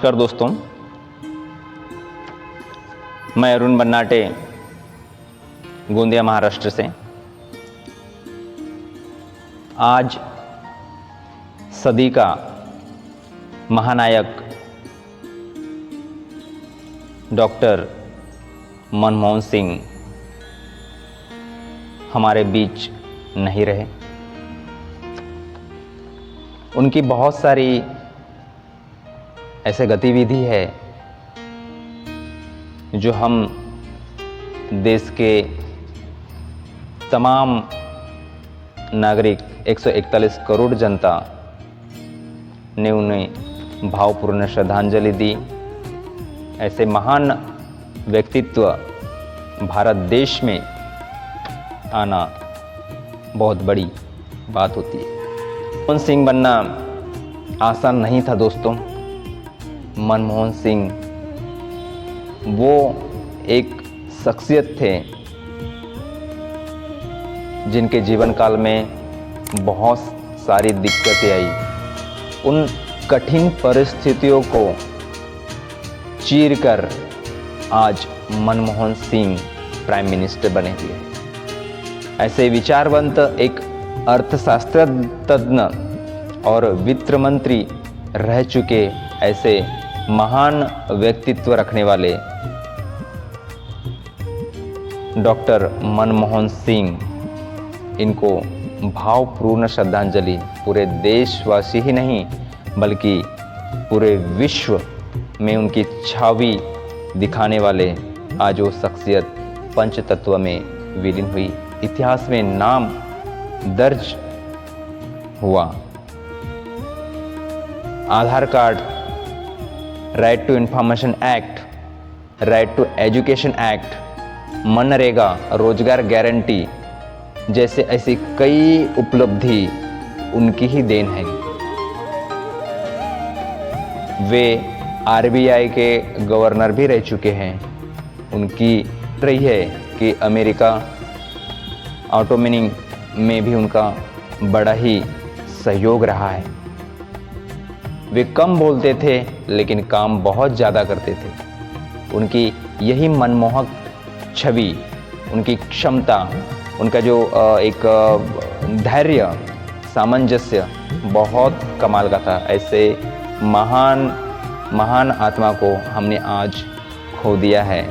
नमस्कार दोस्तों, मैं अरुण बन्नाटे गोंदिया महाराष्ट्र से। आज सदी का महानायक डॉक्टर मनमोहन सिंह हमारे बीच नहीं रहे। उनकी बहुत सारी ऐसे गतिविधि है जो हम देश के तमाम नागरिक 141 करोड़ जनता ने उन्हें भावपूर्ण श्रद्धांजलि दी। ऐसे महान व्यक्तित्व भारत देश में आना बहुत बड़ी बात होती है। मनमोहन सिंह बनना आसान नहीं था दोस्तों। मनमोहन सिंह वो एक शख्सियत थे जिनके जीवन काल में बहुत सारी दिक्कतें आई। उन कठिन परिस्थितियों को चीर कर आज मनमोहन सिंह प्राइम मिनिस्टर बने हुए हैं। ऐसे विचारवंत एक अर्थशास्त्रज्ञ और वित्त मंत्री रह चुके ऐसे महान व्यक्तित्व रखने वाले डॉक्टर मनमोहन सिंह, इनको भावपूर्ण श्रद्धांजलि पूरे देशवासी ही नहीं बल्कि पूरे विश्व में उनकी छवि दिखाने वाले आज वो शख्सियत पंचतत्व में विलीन हुई, इतिहास में नाम दर्ज हुआ। Aadhaar card, right to information act, right to education act, MNREGA, रोजगार गारंटी जैसे ऐसी कई उपलब्धि उनकी ही देन है। वे आरबीआई के गवर्नर भी रह चुके हैं। उनकी रही है कि अमेरिका ऑटोमेनिंग में भी उनका बड़ा ही सहयोग रहा है। वे कम बोलते थे लेकिन काम बहुत ज़्यादा करते थे। उनकी यही मनमोहक छवि, उनकी क्षमता, उनका जो एक धैर्य, सामंजस्य बहुत कमाल का था। ऐसे महान आत्मा को हमने आज खो दिया है।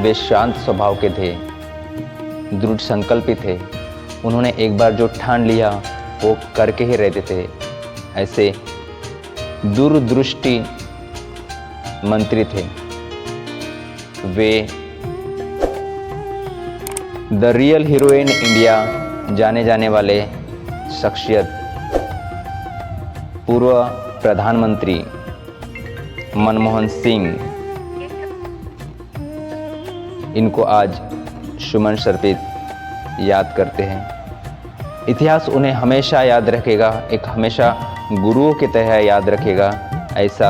वे शांत स्वभाव के थे, दृढ़ संकल्पित थे। उन्होंने एक बार जो ठान लिया वो करके ही रहते थे। ऐसे दूरदृष्टि मंत्री थे। Way the real hero in India जाने जाने वाले शख्सियत पूर्व प्रधानमंत्री मनमोहन सिंह, इनको आज सुमन अर्पित याद करते हैं। इतिहास उन्हें हमेशा याद रखेगा, एक हमेशा गुरुओं की तरह याद रखेगा। ऐसा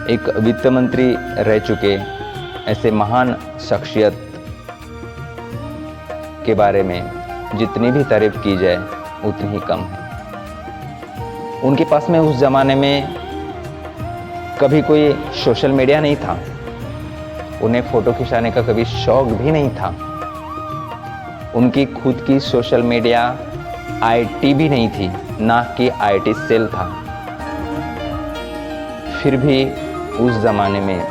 एक वित्त मंत्री रह चुके ऐसे महान शख्सियत के बारे में जितनी भी तारीफ की जाए उतनी ही कम है। उनके पास में उस जमाने में कभी कोई सोशल मीडिया नहीं था। उन्हें फोटो खिंचाने का कभी शौक भी नहीं था। उनकी खुद की सोशल मीडिया आईटी भी नहीं थी, ना कि आईटी सेल था। फिर भी उस जमाने में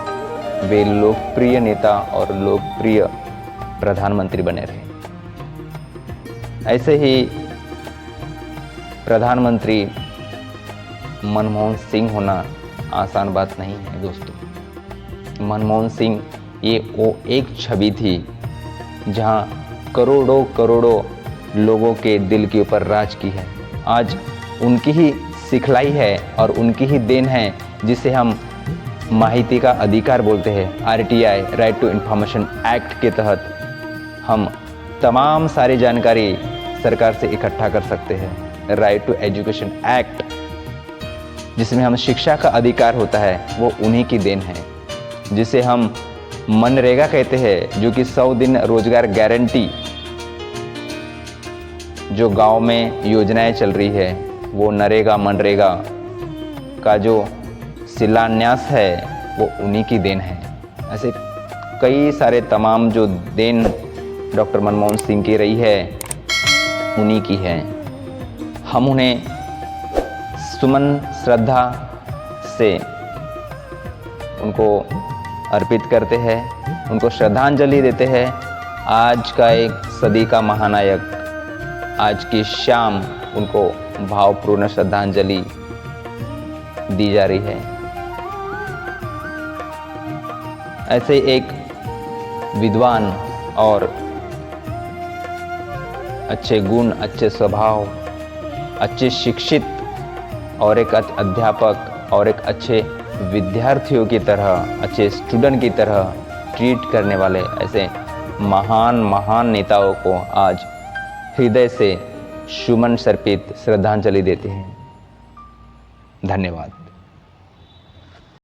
वे लोकप्रिय नेता और लोकप्रिय प्रधानमंत्री बने रहे। ऐसे ही प्रधानमंत्री मनमोहन सिंह होना आसान बात नहीं है दोस्तों। मनमोहन सिंह ये वो एक छवि थी जहां करोड़ों लोगों के दिल के ऊपर राज की है। आज उनकी ही सिखलाई है और उनकी ही देन है जिसे हम माहिती का अधिकार बोलते हैं। RTI, right to information act के तहत हम तमाम सारी जानकारी सरकार से इकट्ठा कर सकते हैं। राइट टू एजुकेशन एक्ट जिसमें हम शिक्षा का अधिकार होता है वो उन्हीं की देन है। जिसे हम मनरेगा कहते हैं, जो कि 100 दिन रोजगार गारंटी जो गांव में योजनाएं चल रही है वो नरेगा मनरेगा का जो शिलान्यास है वो उन्हीं की देन है। ऐसे कई सारे तमाम जो देन डॉक्टर मनमोहन सिंह की रही है उन्हीं की है। हम उन्हें सुमन श्रद्धा से उनको अर्पित करते हैं, उनको श्रद्धांजलि देते हैं। आज का एक सदी का महानायक आज की शाम उनको भावपूर्ण श्रद्धांजलि दी जा रही है। ऐसे एक विद्वान और अच्छे गुण, अच्छे स्वभाव, अच्छे शिक्षित और एक अध्यापक और एक अच्छे विद्यार्थियों की तरह, अच्छे स्टूडेंट की तरह ट्रीट करने वाले ऐसे महान नेताओं को आज हृदय से सुमन सर्पित श्रद्धांजलि देते हैं। धन्यवाद।